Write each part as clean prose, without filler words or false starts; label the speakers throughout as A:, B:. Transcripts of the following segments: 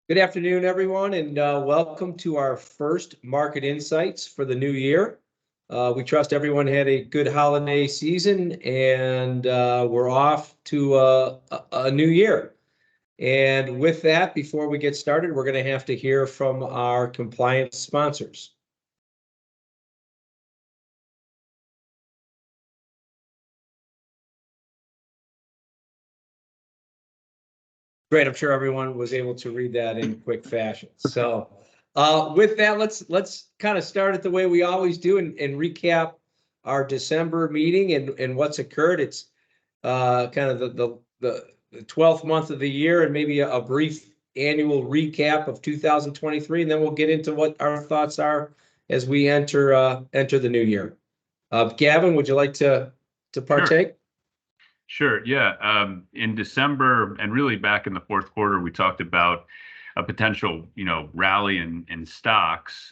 A: Good afternoon, everyone, and welcome to our first Market Insights for the new year. We trust everyone had a good holiday season, and we're off to a new year. And with that, before we get started, we're going to have to hear from our compliance sponsors. Great, I'm sure everyone was able to read that in quick fashion. So with that, let's kind of start it the way we always do and recap our December meeting and what's occurred. It's kind of the 12th month of the year and maybe a brief annual recap of 2023, and then we'll get into what our thoughts are as we enter the new year. Gavin, would you like to partake?
B: Sure. Yeah. In December and really back in the fourth quarter, we talked about a potential, rally in stocks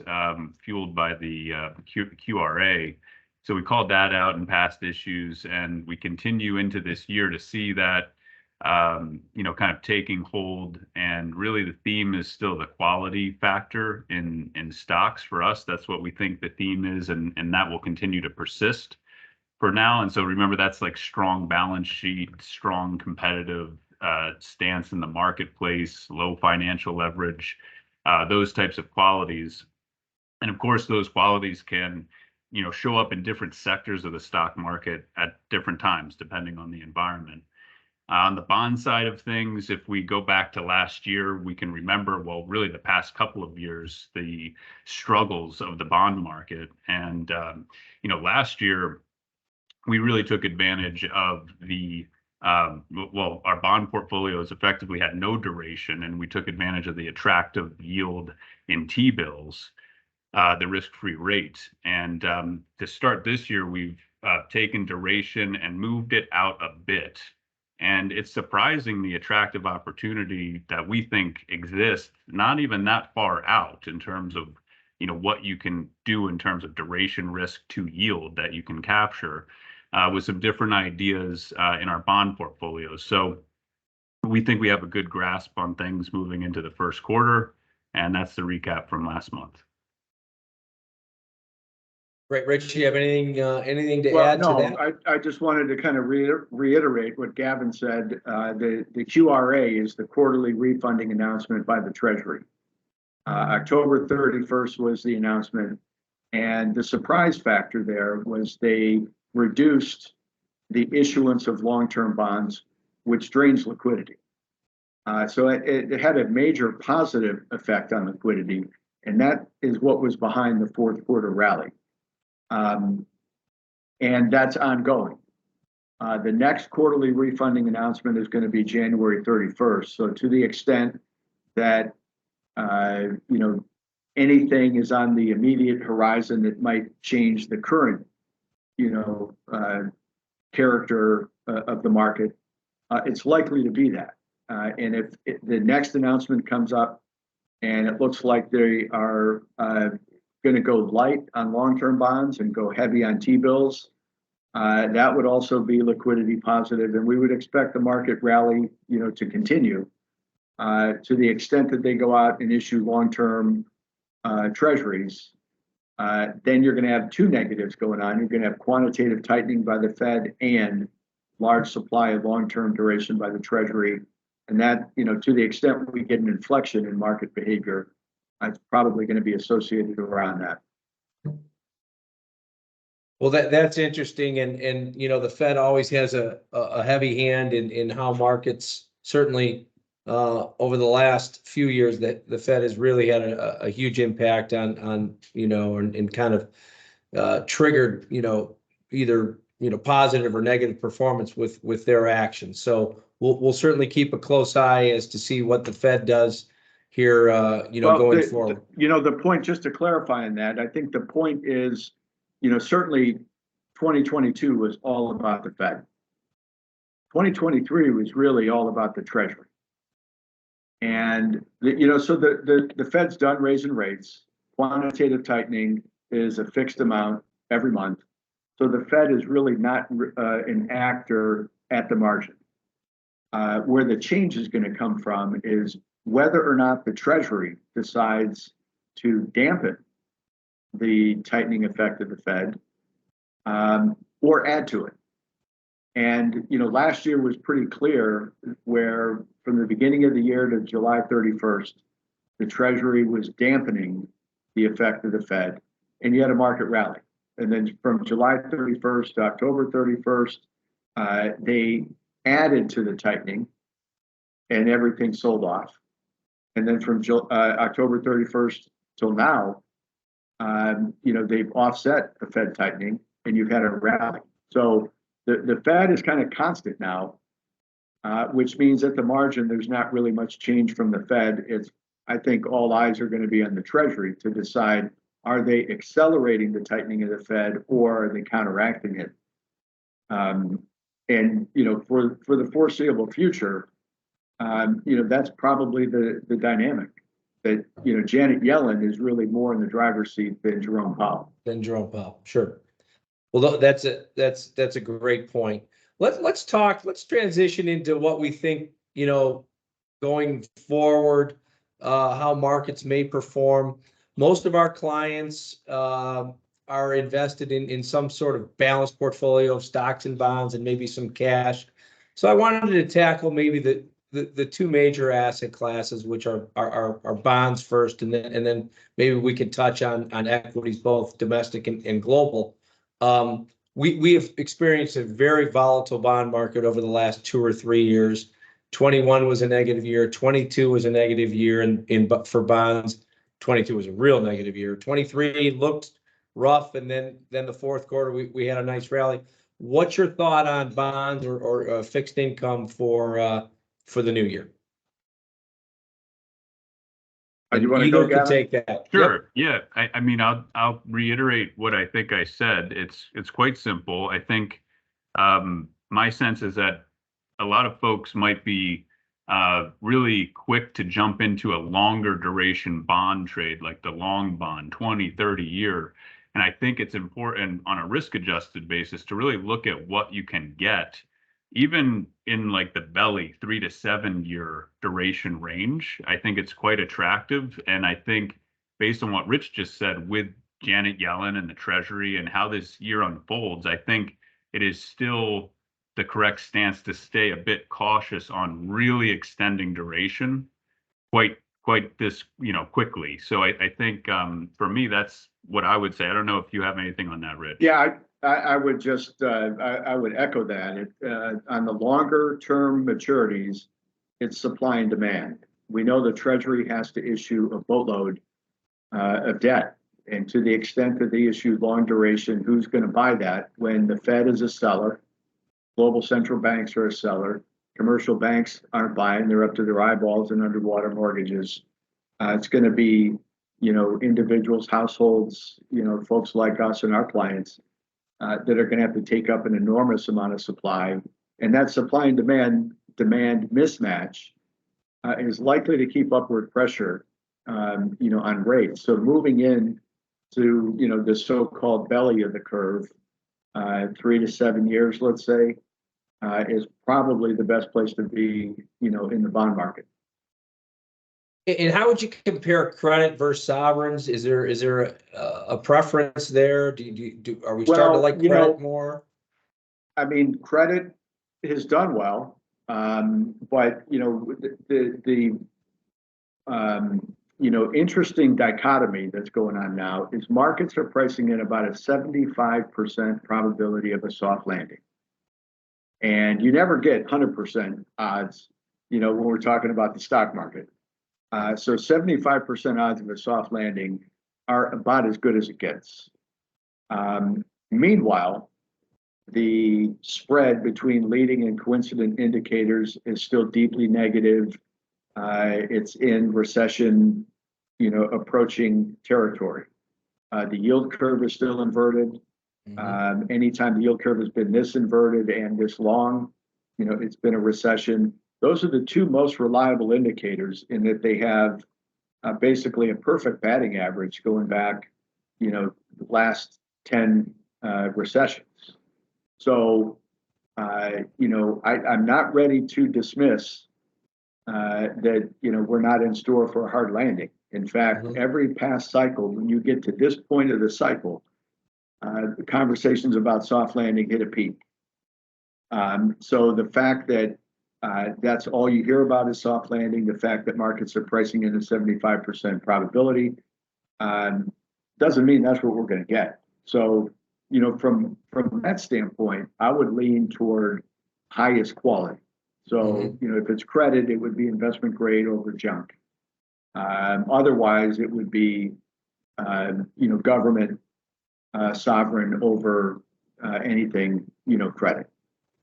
B: fueled by the QRA. So we called that out in past issues, and we continue into this year to see that, kind of taking hold. And really, the theme is still the quality factor in stocks for us. That's what we think the theme is, and that will continue to persist for now. And so remember, that's like strong balance sheet, strong competitive stance in the marketplace, low financial leverage, those types of qualities. And of course, those qualities can, show up in different sectors of the stock market at different times, depending on the environment. On the bond side of things, if we go back to last year, we can remember, well, really the past couple of years, the struggles of the bond market. And, last year, we really took advantage of our bond portfolios effectively had no duration, and we took advantage of the attractive yield in T-bills, the risk-free rate. And to start this year, we've taken duration and moved it out a bit. And it's surprising the attractive opportunity that we think exists, not even that far out in terms of, what you can do in terms of duration risk to yield that you can capture. With some different ideas in our bond portfolios. So we think we have a good grasp on things moving into the first quarter, and that's the recap from last month.
A: Great, Rich, do you have anything to add to that?
C: I just wanted to kind of reiterate what Gavin said. The QRA is the quarterly refunding announcement by the Treasury. October 31st was the announcement, and the surprise factor there was they reduced the issuance of long-term bonds, which drains liquidity. So it had a major positive effect on liquidity, and that is what was behind the fourth quarter rally. And that's ongoing. The next quarterly refunding announcement is going to be January 31st. So to the extent that, anything is on the immediate horizon that might change the current character of the market, it's likely to be that. And if the next announcement comes up and it looks like they are going to go light on long-term bonds and go heavy on T-bills, that would also be liquidity positive. And we would expect the market rally, to continue to the extent that they go out and issue long-term treasuries. Then you're going to have two negatives going on. You're going to have quantitative tightening by the Fed and large supply of long-term duration by the Treasury. And that, to the extent we get an inflection in market behavior, it's probably going to be associated around that.
A: Well, that's interesting. And the Fed always has a heavy hand in how markets, certainly over the last few years, that the Fed has really had a huge impact on and kind of triggered either positive or negative performance with their actions. So we'll certainly keep a close eye as to see what the Fed does here going forward.
C: The point, just to clarify on that, I think the point is, certainly 2022 was all about the Fed. 2023 was really all about the Treasury. And so the Fed's done raising rates. Quantitative tightening is a fixed amount every month. So the Fed is really not an actor at the margin. Where the change is going to come from is whether or not the Treasury decides to dampen the tightening effect of the Fed, or add to it. And, last year was pretty clear where from the beginning of the year to July 31st, the Treasury was dampening the effect of the Fed, and you had a market rally. And then from July 31st to October 31st, they added to the tightening and everything sold off. And then from October 31st till now, they've offset the Fed tightening and you've had a rally. So the Fed is kind of constant now, which means at the margin, there's not really much change from the Fed. I think all eyes are going to be on the Treasury to decide, are they accelerating the tightening of the Fed or are they counteracting it? And for the foreseeable future, that's probably the dynamic that, Janet Yellen is really more in the driver's seat than Jerome Powell.
A: Sure. Well, that's a great point. Let's transition into what we think, going forward, how markets may perform. Most of our clients are invested in some sort of balanced portfolio of stocks and bonds and maybe some cash. So I wanted to tackle maybe the two major asset classes, which are bonds first, and then maybe we could touch on equities, both domestic and global. We have experienced a very volatile bond market over the last 2 or 3 years. 21 was a negative year. 22 was a negative year for bonds. 22 was a real negative year. 23 looked rough, and then the fourth quarter we had a nice rally. What's your thought on bonds or fixed income for the new year?
C: You want to go, Gavin?
A: Take that.
B: Sure. Yep. Yeah. I mean, I'll reiterate what I think I said. It's quite simple. I think my sense is that a lot of folks might be really quick to jump into a longer duration bond trade, like the long bond, 20, 30 year. And I think it's important on a risk adjusted basis to really look at what you can get, even in like the belly 3 to 7 year duration range. I think it's quite attractive. And I think based on what Rich just said with Janet Yellen and the Treasury and how this year unfolds, I think it is still the correct stance to stay a bit cautious on really extending duration quite this, quickly. So I think for me, that's what I would say. I don't know if you have anything on that, Rich.
C: Yeah, I would just I would echo that. On the longer term maturities, it's supply and demand. We know the Treasury has to issue a boatload of debt, and to the extent that they issue long duration, who's going to buy that when the Fed is a seller, global central banks are a seller, commercial banks aren't buying; they're up to their eyeballs in underwater mortgages. It's going to be individuals, households, folks like us and our clients that are going to have to take up an enormous amount of supply, and that supply and demand mismatch is likely to keep upward pressure, on rates. So moving in to the so-called belly of the curve, 3 to 7 years, let's say, is probably the best place to be, in the bond market.
A: And how would you compare credit versus sovereigns? Is there a preference there? Are we starting to like credit more?
C: I mean, credit has done well, but the interesting dichotomy that's going on now is markets are pricing in about a 75% probability of a soft landing, and you never get 100% odds, when we're talking about the stock market. So 75% odds of a soft landing are about as good as it gets. Meanwhile, the spread between leading and coincident indicators is still deeply negative. It's in recession, approaching territory. The yield curve is still inverted. Anytime the yield curve has been this inverted and this long, it's been a recession. Those are the two most reliable indicators in that they have basically a perfect batting average going back, the last 10 recessions. So I'm not ready to dismiss that, we're not in store for a hard landing. In fact,
A: Mhm.
C: every past cycle, when you get to this point of the cycle, the conversations about soft landing hit a peak. So the fact that that's all you hear about is soft landing, the fact that markets are pricing in a 75% probability, doesn't mean that's what we're going to get. So, from that standpoint, I would lean toward highest quality. So, if it's credit, it would be investment grade over junk. Otherwise, it would be, government, sovereign over anything, credit.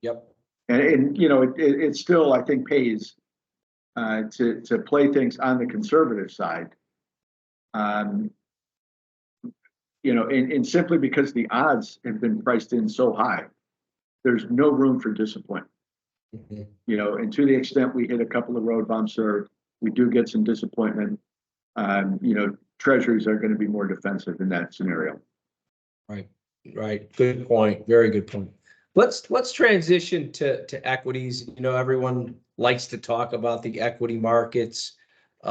A: Yep.
C: And it still, I think, pays to play things on the conservative side. And simply because the odds have been priced in so high, there's no room for disappointment.
A: Mhm.
C: And to the extent we hit a couple of road bumps or we do get some disappointment, treasuries are going to be more defensive in that scenario.
A: Right, right. Good point. Very good point. Let's transition to equities. Everyone likes to talk about the equity markets. We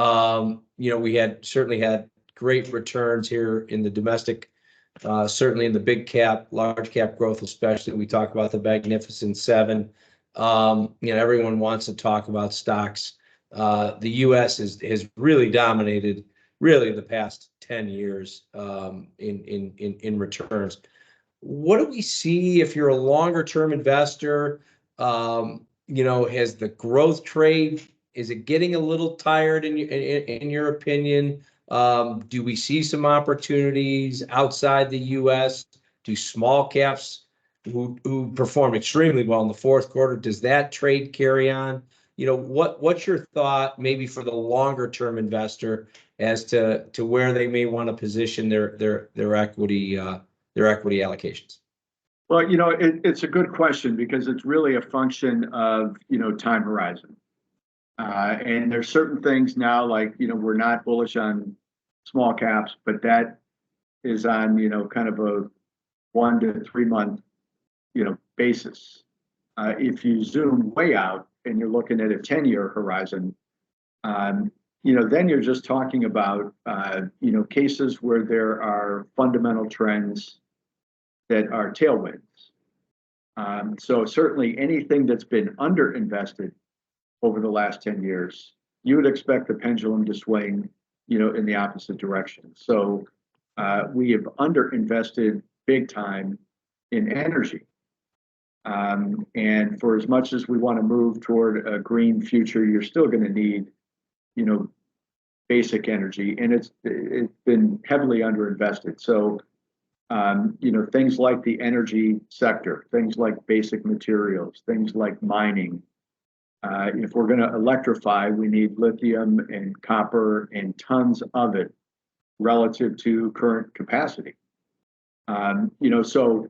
A: certainly had great returns here in the domestic, certainly in the big cap, large cap growth, especially. We talk about the Magnificent Seven. Everyone wants to talk about stocks. The U.S. has really dominated really the past 10 years in returns. What do we see if you're a longer term investor? Has the growth trade, is it getting a little tired in your opinion? Do we see some opportunities outside the U.S.? Do small caps who performed extremely well in the fourth quarter, does that trade carry on? What's your thought maybe for the longer term investor as to where they may want to position their equity allocations?
C: Well, it's a good question because it's really a function of, time horizon. And there's certain things now, like, we're not bullish on small caps, but that is on, kind of a 1 to 3 month, basis. If you zoom way out and you're looking at a 10-year horizon, then you're just talking about, cases where there are fundamental trends that are tailwinds. So certainly anything that's been underinvested over the last 10 years, you would expect the pendulum to swing, in the opposite direction. So we have underinvested big time in energy. And for as much as we want to move toward a green future, you're still going to need, basic energy, and it's been heavily underinvested. So, things like the energy sector, things like basic materials, things like mining. If we're going to electrify, we need lithium and copper and tons of it relative to current capacity. So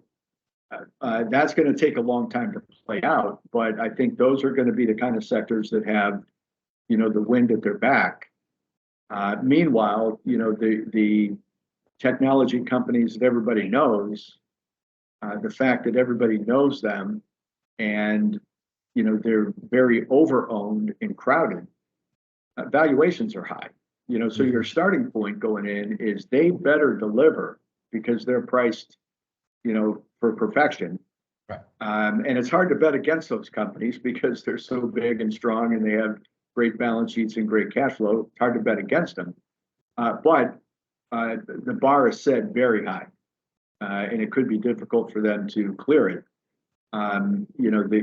C: that's going to take a long time to play out, but I think those are going to be the kind of sectors that have, the wind at their back. Meanwhile, the technology companies that everybody knows, the fact that everybody knows them and, they're very over-owned and crowded, valuations are high. So your starting point going in is they better deliver because they're priced, for perfection.
A: Right.
C: And it's hard to bet against those companies because they're so big and strong and they have great balance sheets and great cash flow. It's hard to bet against them. But the bar is set very high, and it could be difficult for them to clear it.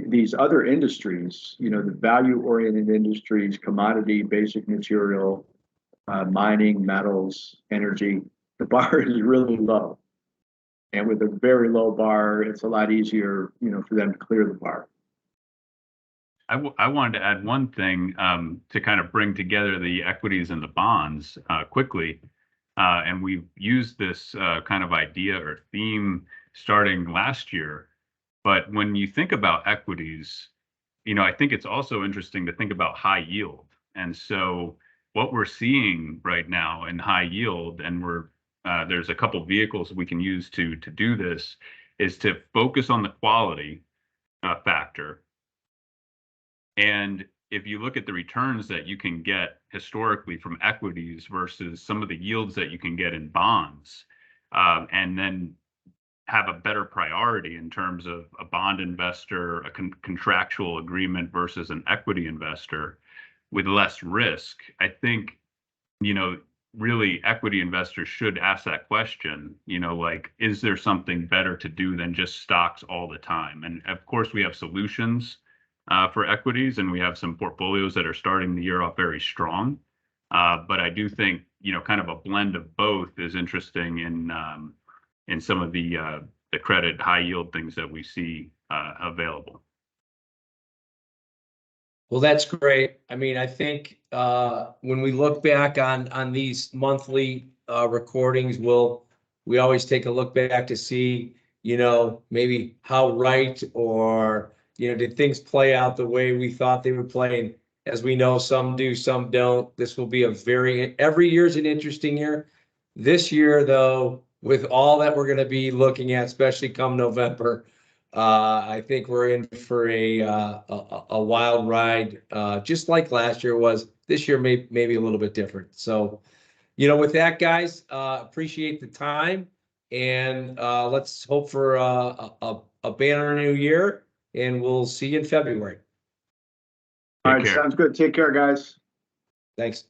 C: These other industries, the value-oriented industries, commodity, basic material, mining, metals, energy, the bar is really low. And with a very low bar, it's a lot easier, for them to clear the bar.
B: I wanted to add one thing to kind of bring together the equities and the bonds quickly. And we've used this kind of idea or theme starting last year. But when you think about equities, I think it's also interesting to think about high yield. And so what we're seeing right now in high yield, and there's a couple vehicles we can use to do this, is to focus on the quality factor. And if you look at the returns that you can get historically from equities versus some of the yields that you can get in bonds, and then have a better priority in terms of a bond investor, a contractual agreement versus an equity investor with less risk, I think, really equity investors should ask that question, like, is there something better to do than just stocks all the time? And of course, we have solutions for equities, and we have some portfolios that are starting the year off very strong. But I do think, kind of a blend of both is interesting in some of the credit high yield things that we see available.
A: Well, that's great. I mean, I think when we look back on these monthly recordings, we always take a look back to see, maybe how right or, did things play out the way we thought they would play? And as we know, some do, some don't. This will be every year is an interesting year. This year, though, with all that we're going to be looking at, especially come November, I think we're in for a wild ride, just like last year was. This year maybe a little bit different. So, with that, guys, appreciate the time, and let's hope for a banner new year, and we'll see you in February.
C: All right,
B: Take care.
C: sounds good. Take care, guys.
A: Thanks.